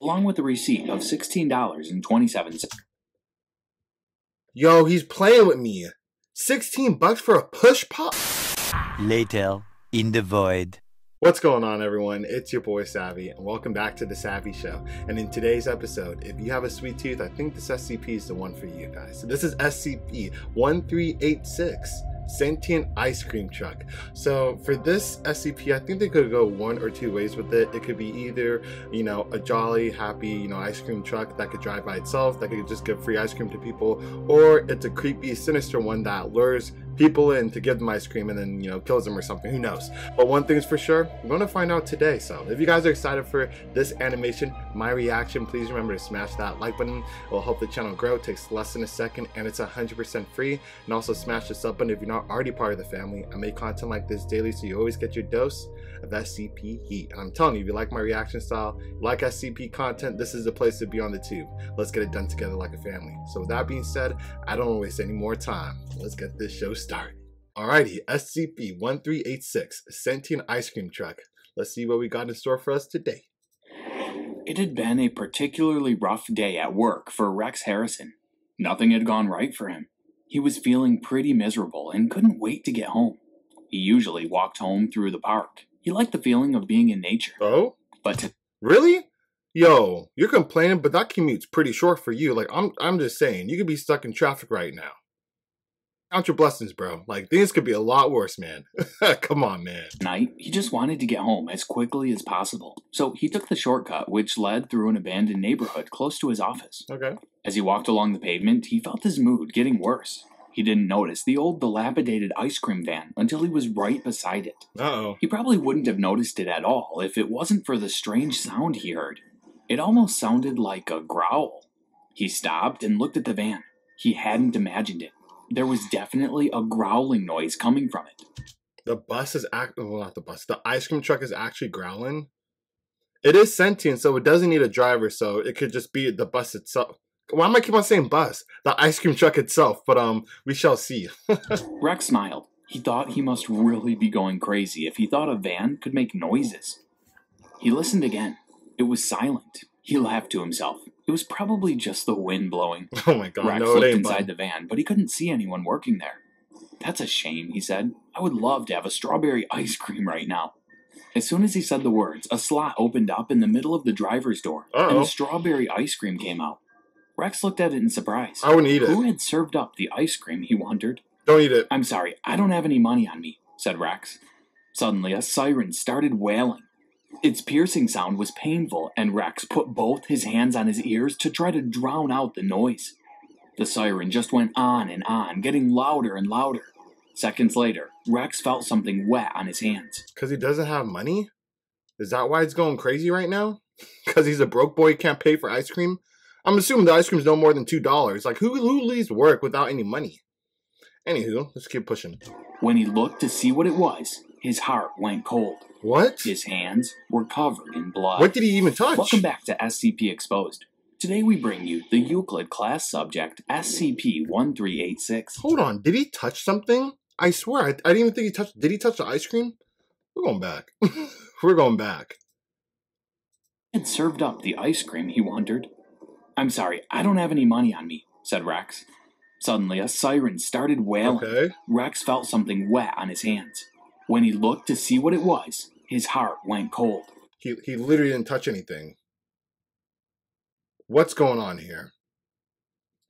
along with a receipt of $16.27. Yo, he's playing with me. 16 bucks for a push pop? Later, in the void. What's going on, everyone? It's your boy Savvy, and welcome back to the Savvy Show. And in today's episode, if you have a sweet tooth, I think this SCP is the one for you guys. So this is SCP-1386 Sentient Ice Cream Truck. So for this SCP, I think they could go one or two ways with it. It could be either, a jolly, happy, ice cream truck that could drive by itself, that could just give free ice cream to people, or it's a creepy, sinister one that lures people in to give them ice cream and then, kills them or something. Who knows? But one thing's for sure, we're going to find out today. So if you guys are excited for this animation, my reaction, please remember to smash that like button. It will help the channel grow. It takes less than a second and it's 100% free. And also smash the sub button if you're not already part of the family. I make content like this daily, so you always get your dose of SCP heat. And I'm telling you, if you like my reaction style, you like SCP content, this is the place to be on the tube. Let's get it done together like a family. So with that being said, I don't want to waste any more time. Let's get this show started. Alrighty, SCP-1386 Sentient Ice Cream Truck. Let's see what we got in store for us today. It had been a particularly rough day at work for Rex Harrison. Nothing had gone right for him. He was feeling pretty miserable and couldn't wait to get home. He usually walked home through the park. He liked the feeling of being in nature. Oh? But really? Yo, you're complaining, but that commute's pretty short for you. Like, I'm just saying, you could be stuck in traffic right now. Count your blessings, bro. Like, things could be a lot worse, man. Come on, man. Night, he just wanted to get home as quickly as possible. So he took the shortcut, which led through an abandoned neighborhood close to his office. Okay. As he walked along the pavement, he felt his mood getting worse. He didn't notice the old dilapidated ice cream van until he was right beside it. Uh-oh. He probably wouldn't have noticed it at all if it wasn't for the strange sound he heard. It almost sounded like a growl. He stopped and looked at the van. He hadn't imagined it. There was definitely a growling noise coming from it. The bus is well, not the bus. The ice cream truck is actually growling. It is sentient, so it doesn't need a driver, so it could just be the bus itself. Why am I keep on saying bus? The ice cream truck itself, but we shall see. Rex smiled. He thought he must really be going crazy if he thought a van could make noises. He listened again. It was silent. He laughed to himself. It was probably just the wind blowing. Oh my god, Rex no, looked it ain't inside the van, but he couldn't see anyone working there. That's a shame, he said. I would love to have a strawberry ice cream right now. As soon as he said the words, a slot opened up in the middle of the driver's door, and a strawberry ice cream came out. Rex looked at it in surprise. I wouldn't eat it. Who had served up the ice cream, he wondered. Don't eat it. I'm sorry, I don't have any money on me, said Rex. Suddenly, a siren started wailing. Its piercing sound was painful, and Rex put both his hands on his ears to try to drown out the noise. The siren just went on and on, getting louder and louder. Seconds later, Rex felt something wet on his hands. Because he doesn't have money? Is that why he's going crazy right now? Because he's a broke boy, can't pay for ice cream? I'm assuming the ice cream's no more than $2. Like, who leaves work without any money? Anywho, let's keep pushing. When he looked to see what it was, his heart went cold. What? His hands were covered in blood. What did he even touch? Welcome back to SCP Exposed. Today we bring you the Euclid class subject SCP-1386. Hold on, did he touch something? I swear, I didn't even think he touched. Did he touch the ice cream? We're going back. We're going back. He had served up the ice cream, he wondered. I'm sorry, I don't have any money on me, said Rex. Suddenly, a siren started wailing. Okay. Rex felt something wet on his hands. When he looked to see what it was, his heart went cold. He literally didn't touch anything. What's going on here?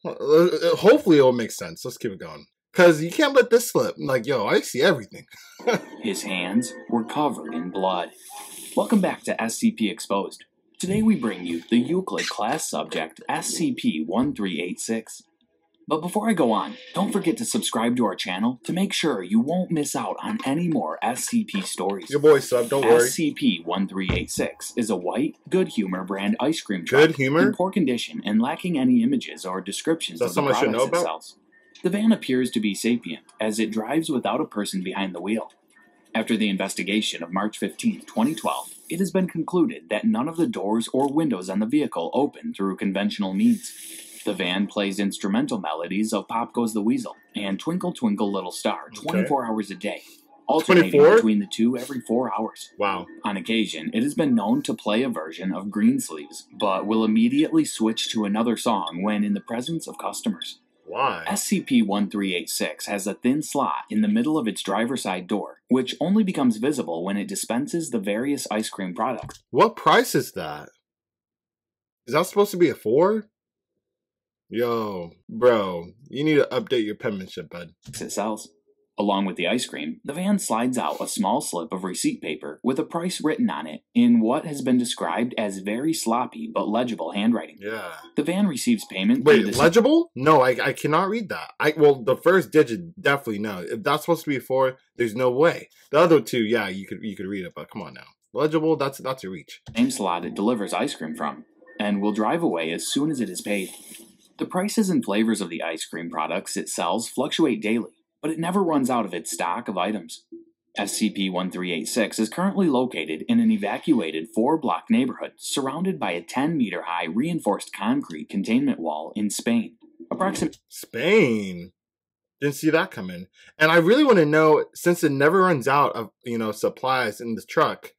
Hopefully it'll make sense. Let's keep it going. Because you can't let this slip. Like, yo, I see everything. His hands were covered in blood. Welcome back to SCP Exposed. Today we bring you the Euclid class subject SCP-1386. But before I go on, don't forget to subscribe to our channel to make sure you won't miss out on any more SCP stories. Your boy sub, don't worry. SCP-1386 is a white, Good Humor brand ice cream truck Good Humor? in poor condition and lacking any images or descriptions of the products it sells. The van appears to be sapient, as it drives without a person behind the wheel. After the investigation of March 15, 2012, it has been concluded that none of the doors or windows on the vehicle open through conventional means. The van plays instrumental melodies of Goes the Weasel and Twinkle Twinkle Little Star 24 hours a day. alternating 24? between the two every 4 hours. Wow. On occasion, it has been known to play a version of Greensleeves, but will immediately switch to another song when in the presence of customers. Why? SCP-1386 has a thin slot in the middle of its driver's side door, which only becomes visible when it dispenses the various ice cream products. What price is that? Is that supposed to be a 4? Yo, bro, you need to update your penmanship, bud. It sells. Along with the ice cream, the van slides out a small slip of receipt paper with a price written on it in what has been described as very sloppy but legible handwriting. Yeah. The van receives payment. Wait, legible? No, I cannot read that. Well, the first digit, definitely no. If that's supposed to be a 4, there's no way. The other two, yeah, you could read it, but come on now. Legible, that's a reach. Same slot it delivers ice cream from, and will drive away as soon as it is paid. The prices and flavors of the ice cream products it sells fluctuate daily, but it never runs out of its stock of items. SCP-1386 is currently located in an evacuated 4-block neighborhood surrounded by a 10-meter-high reinforced concrete containment wall in Spain. Spain? Didn't see that coming. And I really want to know, since it never runs out of, supplies in this truck,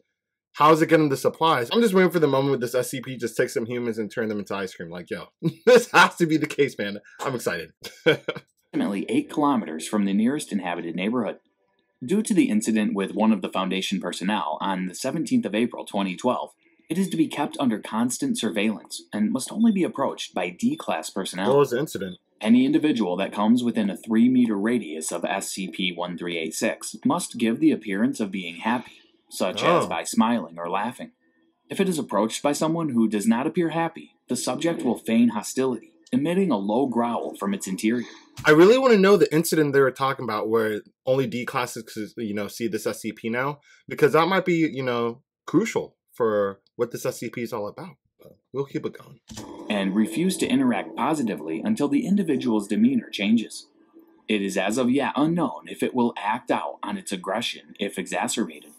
how is it getting the supplies? I'm just waiting for the moment where this SCP just takes some humans and turn them into ice cream. Like, yo, this has to be the case, man. I'm excited. Approximately 8 kilometers from the nearest inhabited neighborhood. Due to the incident with one of the Foundation personnel on the 17th of April 2012, it is to be kept under constant surveillance and must only be approached by D-Class personnel. What was the incident? Any individual that comes within a 3-meter radius of SCP-1386 must give the appearance of being happy, such as by smiling or laughing. If it is approached by someone who does not appear happy, the subject will feign hostility, emitting a low growl from its interior. I really want to know the incident they were talking about where only D classes see this SCP now, because that might be, crucial for what this SCP is all about. But we'll keep it going. And refuse to interact positively until the individual's demeanor changes. It is as of yet unknown if it will act out on its aggression if exacerbated.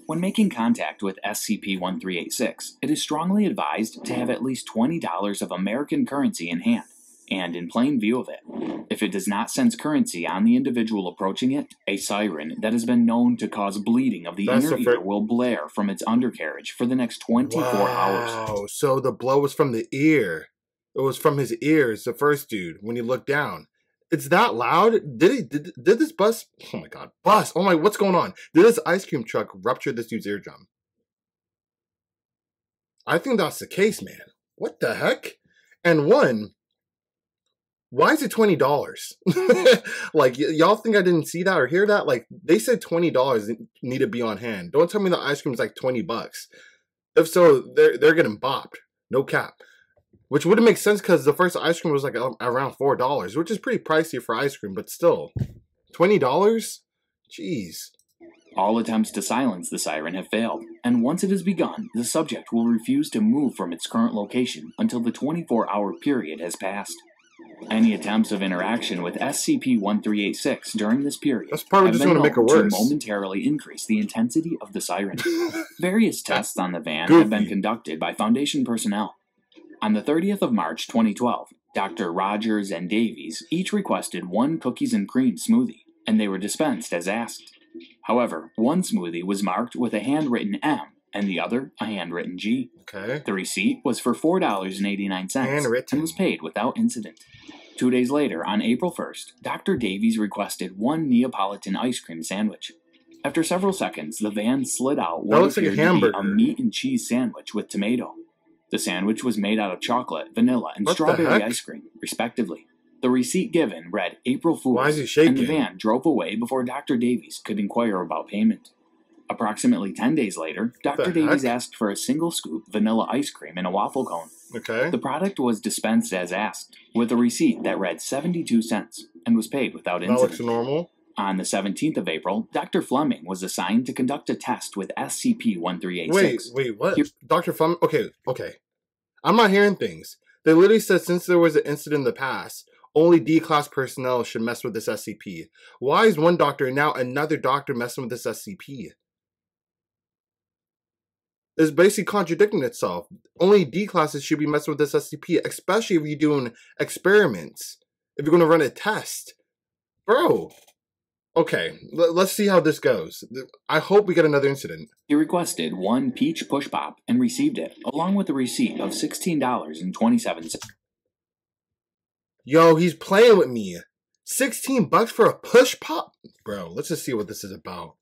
When making contact with SCP-1386, it is strongly advised to have at least $20 of American currency in hand, and in plain view of it. If it does not sense currency on the individual approaching it, a siren that has been known to cause bleeding of the inner ear will blare from its undercarriage for the next 24 hours. Oh, so the blow was from the ear. It was from his ears, the first dude, when he looked down. It's that loud? Did this bus? Oh my god, bus! Oh my, what's going on? Did this ice cream truck rupture this dude's eardrum? I think that's the case, man. What the heck? And why is it $20? Like, y'all think I didn't see that or hear that? Like, they said $20 need to be on hand. Don't tell me the ice cream's like $20. If so, they're getting bopped. No cap. Which wouldn't make sense because the first ice cream was like around $4, which is pretty pricey for ice cream, but still. $20? Jeez. All attempts to silence the siren have failed, and once it has begun, the subject will refuse to move from its current location until the 24-hour period has passed. Any attempts of interaction with SCP-1386 during this period That's probably just going to make it worse. To momentarily increase the intensity of the siren. Various tests on the van have been conducted by Foundation personnel. On the 30th of March 2012, Dr. Rogers and Davies each requested 1 cookies and cream smoothie, and they were dispensed as asked. However, one smoothie was marked with a handwritten M, and the other a handwritten G. Okay. The receipt was for $4.89 and was paid without incident. 2 days later, on April 1st, Dr. Davies requested 1 Neapolitan ice cream sandwich. After several seconds, the van slid out what appeared to be a meat and cheese sandwich with tomato. The sandwich was made out of chocolate, vanilla, and strawberry ice cream, respectively. The receipt given read April Fool's, Why is he shaking? And the van drove away before Dr. Davies could inquire about payment. Approximately 10 days later, Dr. Davies asked for a single scoop vanilla ice cream in a waffle cone. Okay. The product was dispensed as asked, with a receipt that read 72 cents, and was paid without incident. That looks normal. On the 17th of April, Dr. Fleming was assigned to conduct a test with SCP-1386. Wait, what? Dr. Fleming? Okay. I'm not hearing things. They literally said since there was an incident in the past, only D-Class personnel should mess with this SCP. Why is one doctor and now another doctor messing with this SCP? It's basically contradicting itself. Only D-Classes should be messing with this SCP, especially if you're doing experiments. If you're going to run a test. Bro, Okay, let's see how this goes. I hope we get another incident. He requested one peach push pop and received it, along with a receipt of $16.27. Yo, he's playing with me. $16 for a push pop? Bro, let's just see what this is about.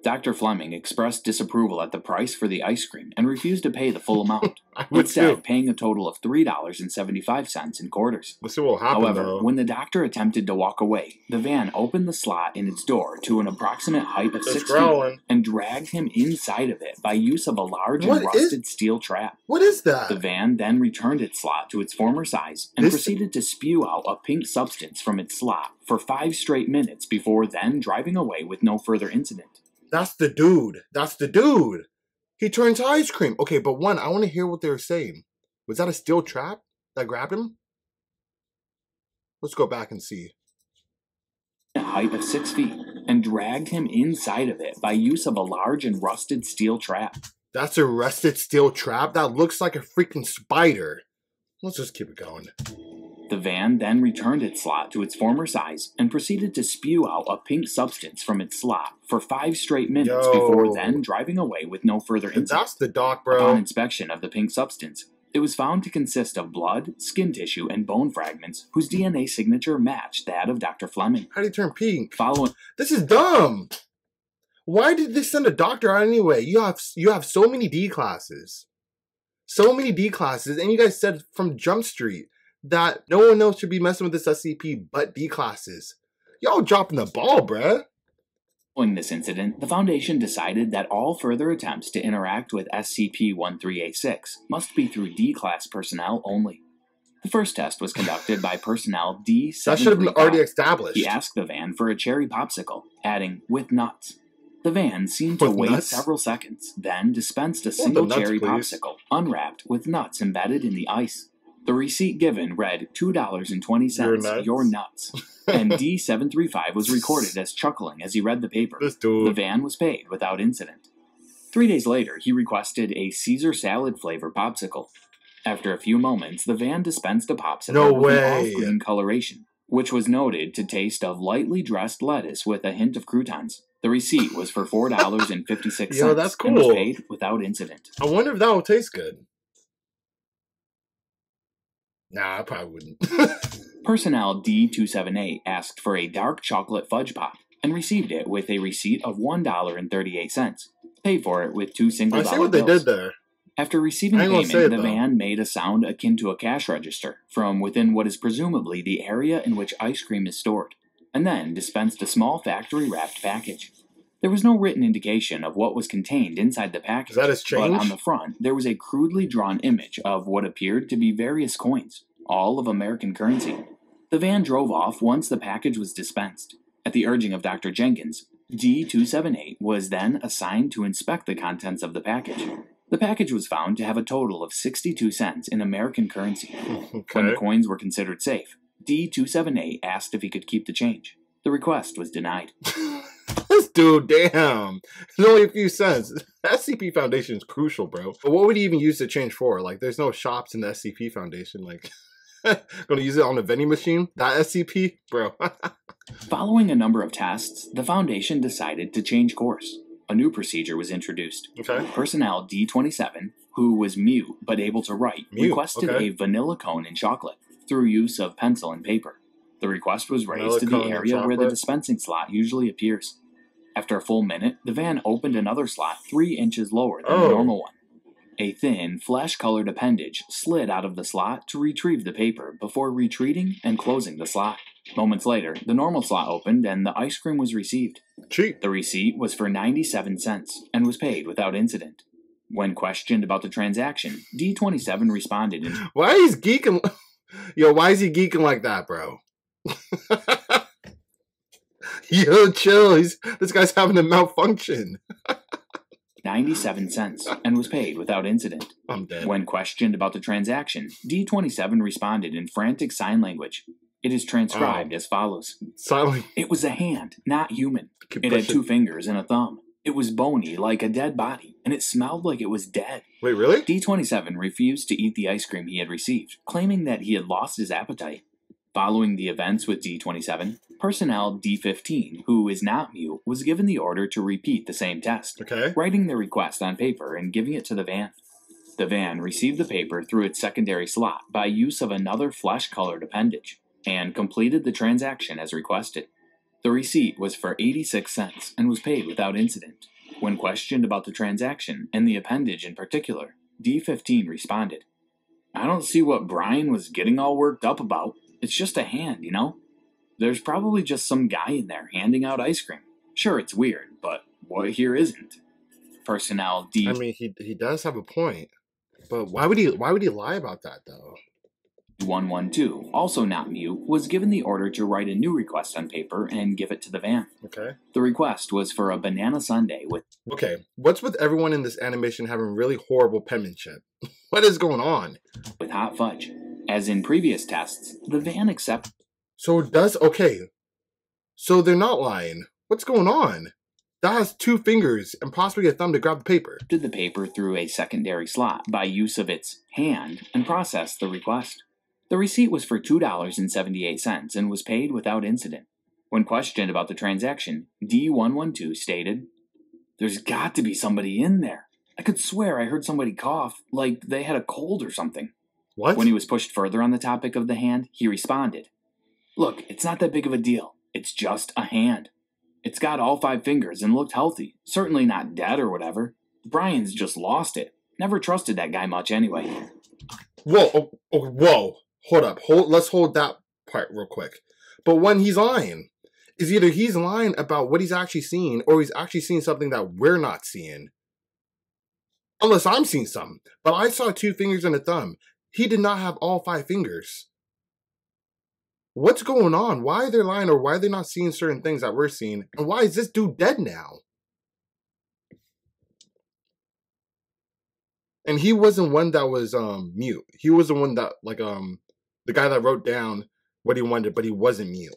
Dr. Fleming expressed disapproval at the price for the ice cream and refused to pay the full amount, I would instead too. paying a total of $3.75 in quarters. Let's see what will happen, However, though. when the doctor attempted to walk away, the van opened the slot in its door to an approximate height of 6 feet and dragged him inside of it by use of a large and rusted steel trap. What is that? The van then returned its slot to its former size and proceeded to spew out a pink substance from its slot for 5 straight minutes before then driving away with no further incident. That's the dude. That's the dude. He turns ice cream. Okay, but one, I want to hear what they were saying. Was that a steel trap that grabbed him? Let's go back and see. A height of 6 feet and dragged him inside of it by use of a large and rusted steel trap. That's a rusted steel trap? That looks like a freaking spider. Let's just keep it going. The van then returned its slot to its former size and proceeded to spew out a pink substance from its slot for 5 straight minutes before then driving away with no further incident. That's the doc, bro. Upon inspection of the pink substance, it was found to consist of blood, skin tissue, and bone fragments whose DNA signature matched that of Dr. Fleming. How did he turn pink? This is dumb. Why did they send a doctor out anyway? You have so many D classes. So many D classes, and you guys said from Jump Street that no one else should be messing with this SCP but D classes. Y'all dropping the ball, bruh. Following this incident, the Foundation decided that all further attempts to interact with SCP-1386 must be through D-Class personnel only. The first test was conducted by personnel D-735. That should have been already established. He asked the van for a cherry popsicle, adding, "with nuts." The van seemed to wait several seconds, then dispensed a single cherry popsicle, unwrapped with nuts embedded in the ice. The receipt given read $2.20, your nuts. And D735 was recorded as chuckling as he read the paper. The van was paid without incident. 3 days later, he requested a Caesar salad flavor popsicle. After a few moments, the van dispensed a popsicle with an off-green coloration, which was noted to taste of lightly dressed lettuce with a hint of croutons. The receipt was for $4.56 Yo, that's cool. And was paid without incident. I wonder if that will taste good. Nah, I probably wouldn't. Personnel D278 asked for a dark chocolate fudge pop and received it with a receipt of $1.38. Paid for it with 2 single dollar bills. I see what they did there. After receiving payment, the van made a sound akin to a cash register from within what is presumably the area in which ice cream is stored, and then dispensed a small factory-wrapped package. There was no written indication of what was contained inside the package, Is that his change? But on the front, there was a crudely drawn image of what appeared to be various coins, all of American currency. The van drove off once the package was dispensed. At the urging of Dr. Jenkins, D278 was then assigned to inspect the contents of the package. The package was found to have a total of 62 cents in American currency. When the coins were considered safe, D278 asked if he could keep the change. The request was denied. This dude, damn. It's only a few cents. SCP Foundation is crucial, bro. But what would he even use the change for? Like, there's no shops in the SCP Foundation. Like, gonna use it on a vending machine? That SCP? Bro. Following a number of tests, the Foundation decided to change course. A new procedure was introduced. Personnel D27, who was mute but able to write, requested a vanilla cone in chocolate through use of pencil and paper. The request was raised to the area where the dispensing slot usually appears. After a full minute, the van opened another slot 3 inches lower than the normal one. A thin, flesh-colored appendage slid out of the slot to retrieve the paper before retreating and closing the slot. Moments later, the normal slot opened and the ice cream was received. Cheap. The receipt was for 97 cents and was paid without incident. When questioned about the transaction, D27 responded in... Why is he geeking... Yo, why is he geeking like that, bro? Yo, chill. This guy's having a malfunction. 97 cents and was paid without incident. I'm dead. When questioned about the transaction, D27 responded in frantic sign language. It is transcribed as follows. It was a hand, not human. It had 2 fingers and a thumb. It was bony like a dead body, and it smelled like it was dead. Wait, really? D27 refused to eat the ice cream he had received, claiming that he had lost his appetite. Following the events with D27, personnel D15, who is not mute, was given the order to repeat the same test, writing their request on paper and giving it to the van. The van received the paper through its secondary slot by use of another flesh-colored appendage, and completed the transaction as requested. The receipt was for 86 cents and was paid without incident. When questioned about the transaction, and the appendage in particular, D15 responded, "I don't see what Brian was getting all worked up about. It's just a hand, you know? There's probably just some guy in there handing out ice cream. Sure, it's weird, but what here isn't?" Personnel D... I mean, he does have a point. But why would he lie about that, though? 112, also not mute, was given the order to write a new request on paper and give it to the van. Okay. The request was for a banana sundae with... Okay, what's with everyone in this animation having really horrible penmanship? What is going on? ...with hot fudge. As in previous tests, the van accepted... So it does... Okay. So they're not lying. What's going on? That has 2 fingers and possibly a thumb to grab the paper. ...did the paper through a secondary slot by use of its hand and processed the request. The receipt was for $2.78 and was paid without incident. When questioned about the transaction, D112 stated, "There's got to be somebody in there. I could swear I heard somebody cough, like they had a cold or something." What? When he was pushed further on the topic of the hand, he responded, "Look, it's not that big of a deal. It's just a hand. It's got all 5 fingers and looked healthy. Certainly not dead or whatever. Brian's just lost it. Never trusted that guy much anyway." Whoa, whoa. Hold up. Let's hold that part real quick. But when he's lying, is either he's lying about what he's actually seeing, or he's actually seeing something that we're not seeing. Unless I'm seeing something. But I saw 2 fingers and a thumb. He did not have all 5 fingers. What's going on? Why are they lying, or why are they not seeing certain things that we're seeing? And why is this dude dead now? And he wasn't one that was mute. He was the one that, like, the guy that wrote down what he wanted, but he wasn't mute.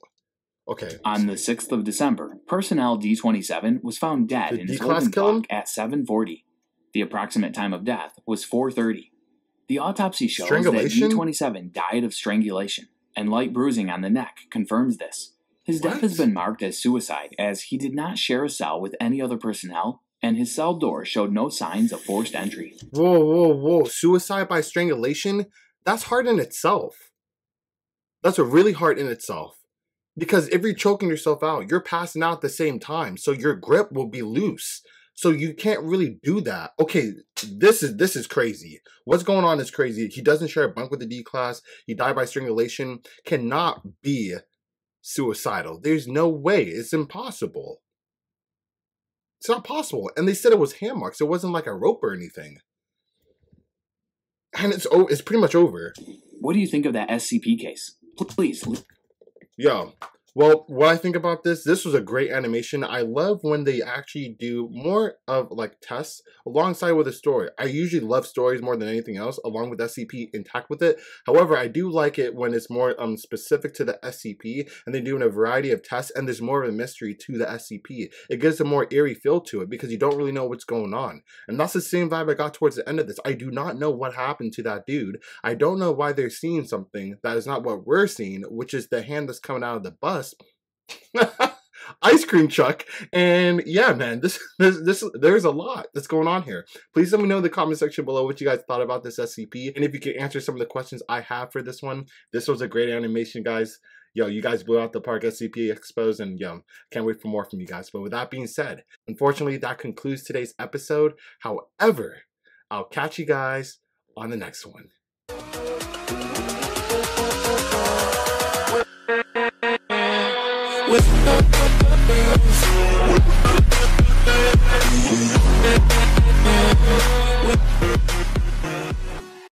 Okay. On the 6th of December, personnel D27 was found dead in his holding block at 7:40. The approximate time of death was 4:30. The autopsy shows that D27 died of strangulation, and light bruising on the neck confirms this. His death has been marked as suicide, as he did not share a cell with any other personnel, and his cell door showed no signs of forced entry. Whoa. Suicide by strangulation? That's hard in itself. That's really hard in itself. Because if you're choking yourself out, you're passing out at the same time, so your grip will be loose. So you can't really do that. Okay, this is crazy. What's going on is crazy. He doesn't share a bunk with the D class. He died by strangulation. Cannot be suicidal. There's no way. It's impossible. It's not possible. And they said it was hand marks. It wasn't like a rope or anything. And it's pretty much over. What do you think of that SCP case? Please. Yo, well, what I think about this was a great animation. I love when they actually do more of like tests alongside with a story. I usually love stories more than anything else, along with SCP intact with it. However, I do like it when it's more specific to the SCP, and they're doing a variety of tests, and there's more of a mystery to the SCP. It gives a more eerie feel to it because you don't really know what's going on. And that's the same vibe I got towards the end of this. I do not know what happened to that dude. I don't know why they're seeing something that is not what we're seeing, which is the hand that's coming out of the bus. Ice cream truck. And yeah, man, there's a lot that's going on here. Please let me know in the comment section below what you guys thought about this SCP, and if you can answer some of the questions I have for this one. This was a great animation, guys. Yo, you guys blew out the park, SCP Exposed, and yo, can't wait for more from you guys. But with that being said, unfortunately, that concludes today's episode. However, I'll catch you guys on the next one. With